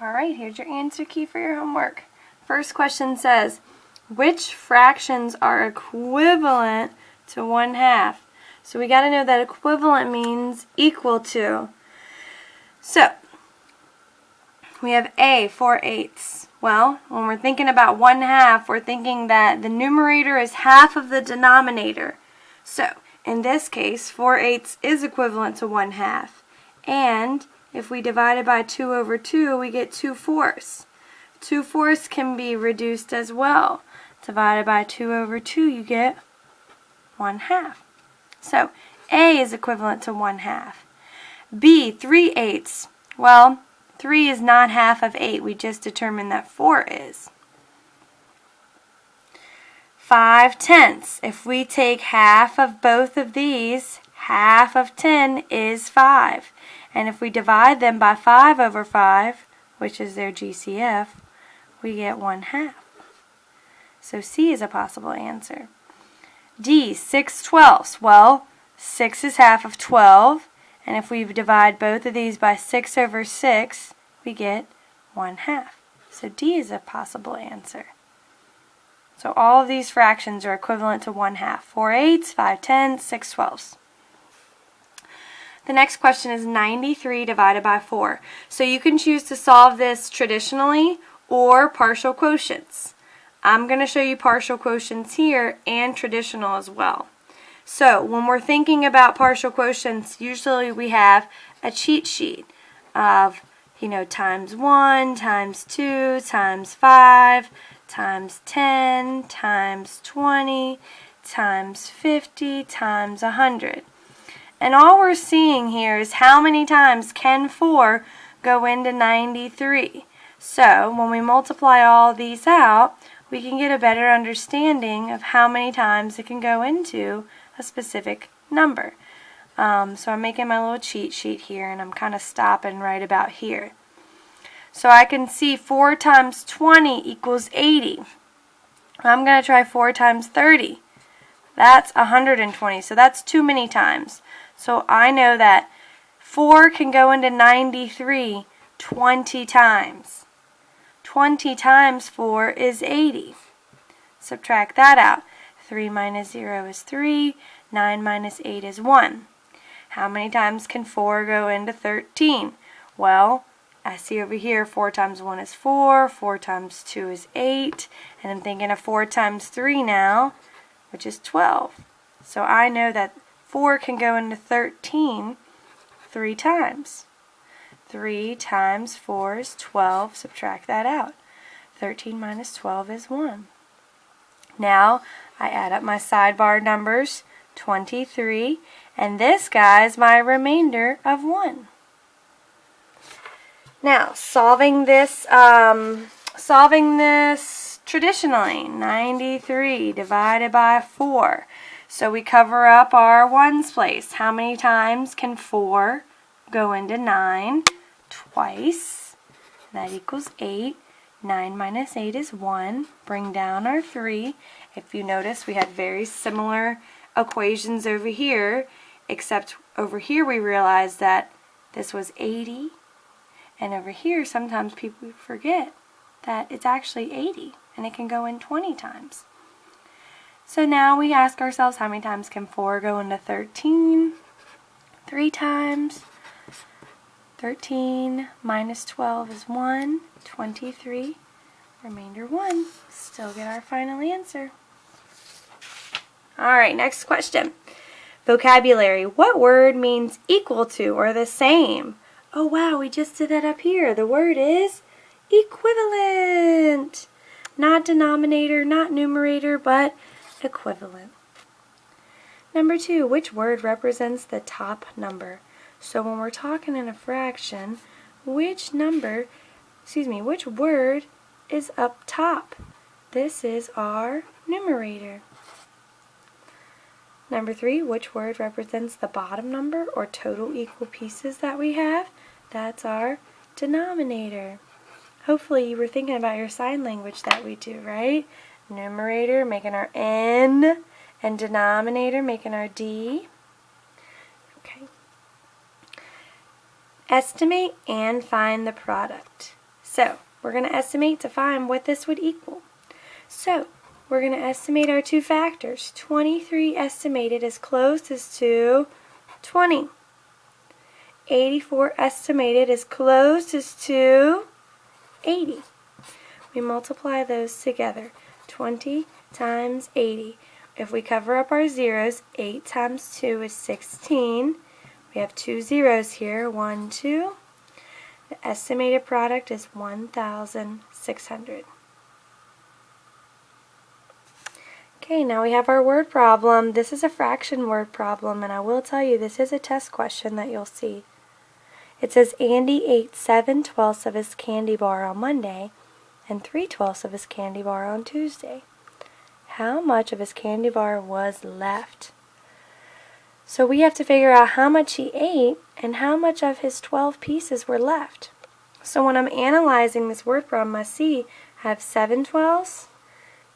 Alright, here's your answer key for your homework. First question says, which fractions are equivalent to 1/2? So we got to know that equivalent means equal to. So, we have A, 4/8. Well, when we're thinking about 1/2, we're thinking that the numerator is half of the denominator. So, in this case, 4/8 is equivalent to 1/2. And if we divide it by 2/2, we get 2/4. 2/4 can be reduced as well. Divided by 2/2, you get 1/2. So, A is equivalent to 1/2. B, 3/8. Well, 3 is not half of 8. We just determined that 4 is. 5/10. If we take half of both of these, half of 10 is 5. And if we divide them by 5/5, which is their GCF, we get 1/2. So C is a possible answer. D, 6/12. Well, 6 is half of 12. And if we divide both of these by 6/6, we get 1/2. So D is a possible answer. So all of these fractions are equivalent to 1/2. 4/8, 5/10, 6/12. The next question is 93 divided by 4. So you can choose to solve this traditionally or partial quotients. I'm going to show you partial quotients here and traditional as well. So when we're thinking about partial quotients, usually we have a cheat sheet of, times 1, times 2, times 5, times 10, times 20, times 50, times 100. And all we're seeing here is how many times can 4 go into 93. So when we multiply all these out, we can get a better understanding of how many times it can go into a specific number. So I'm making my little cheat sheet here, and I'm kind of stopping right about here. So I can see 4 times 20 equals 80. I'm going to try 4 times 30. That's 120, so that's too many times. So I know that 4 can go into 93 20 times. 20 times 4 is 80. Subtract that out. 3 minus 0 is 3. 9 minus 8 is 1. How many times can 4 go into 13? Well, I see over here 4 times 1 is 4. 4 times 2 is 8. And I'm thinking of 4 times 3 now, which is 12. So I know that 4 can go into 13 3 times. 3 times 4 is 12. Subtract that out. 13 minus 12 is 1. Now I add up my sidebar numbers, 23, and this guy is my remainder of 1. Now solving this traditionally, 93 divided by 4. So we cover up our ones place. How many times can 4 go into 9? Twice. That equals 8. 9 minus 8 is 1. Bring down our 3. If you notice, we had very similar equations over here, except over here we realized that this was 80. And over here, sometimes people forget that it's actually 80, and it can go in 20 times. So now we ask ourselves, how many times can 4 go into 13? 3 times. 13 minus 12 is 1. 23. Remainder 1. Still get our final answer. Alright, next question. Vocabulary. What word means equal to or the same? Oh wow, we just did that up here. The word is equivalent. Not denominator, not numerator, but equivalent. Number 2, which word represents the top number? So when we're talking in a fraction, which word is up top? This is our numerator. Number 3, which word represents the bottom number or total equal pieces that we have? That's our denominator. Hopefully you were thinking about your sign language that we do, right? Numerator making our N and denominator making our D. Okay. Estimate and find the product. So we're going to estimate to find what this would equal. So we're going to estimate our two factors. 23 estimated as close as to 20. 84 estimated as close as to 80. We multiply those together. 20 times 80. If we cover up our zeros, 8 times 2 is 16. We have two zeros here, 1, 2. The estimated product is 1,600. Okay, now we have our word problem. This is a fraction word problem, and I will tell you this is a test question that you'll see. It says Andy ate 7/12 of his candy bar on Monday and 3/12 of his candy bar on Tuesday. How much of his candy bar was left? So we have to figure out how much he ate and how much of his 12 pieces were left. So when I'm analyzing this word problem, I see I have 7/12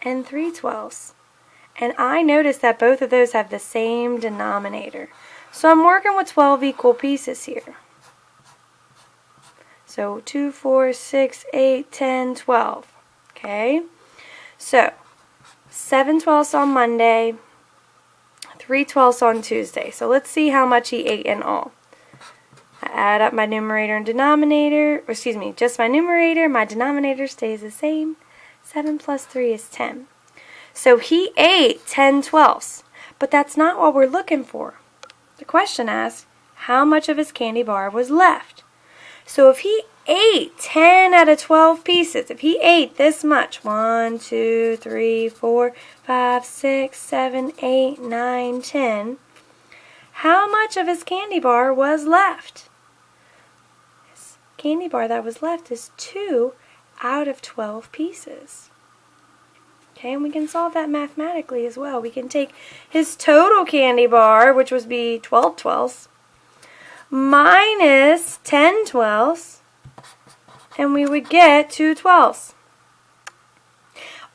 and 3/12. And I notice that both of those have the same denominator. So I'm working with 12 equal pieces here. So 2, 4, 6, 8, 10, 12. Okay? So 7/12 on Monday, 3/12 on Tuesday. So let's see how much he ate in all. I add up my numerator and denominator, or excuse me, just my numerator, my denominator stays the same. 7 plus 3 is 10. So he ate 10/12, but that's not what we're looking for. The question asks, how much of his candy bar was left? So if he ate 10 out of 12 pieces, if he ate this much, 1, 2, 3, 4, 5, 6, 7, 8, 9, 10, how much of his candy bar was left? His candy bar that was left is 2 out of 12 pieces. Okay, and we can solve that mathematically as well. We can take his total candy bar, which would be 12/12, minus 10/12, and we would get 2/12.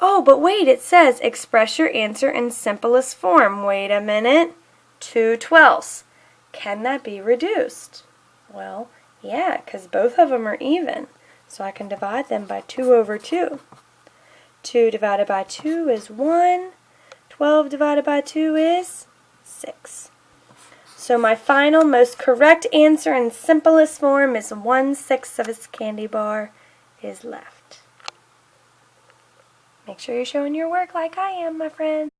Oh, but wait, it says express your answer in simplest form. Wait a minute. 2/12. Can that be reduced? Well, yeah, because both of them are even. So I can divide them by 2/2. 2 divided by 2 is 1. 12 divided by 2 is 6. So my final, most correct answer in simplest form is 1/6 of his candy bar is left. Make sure you're showing your work like I am, my friend.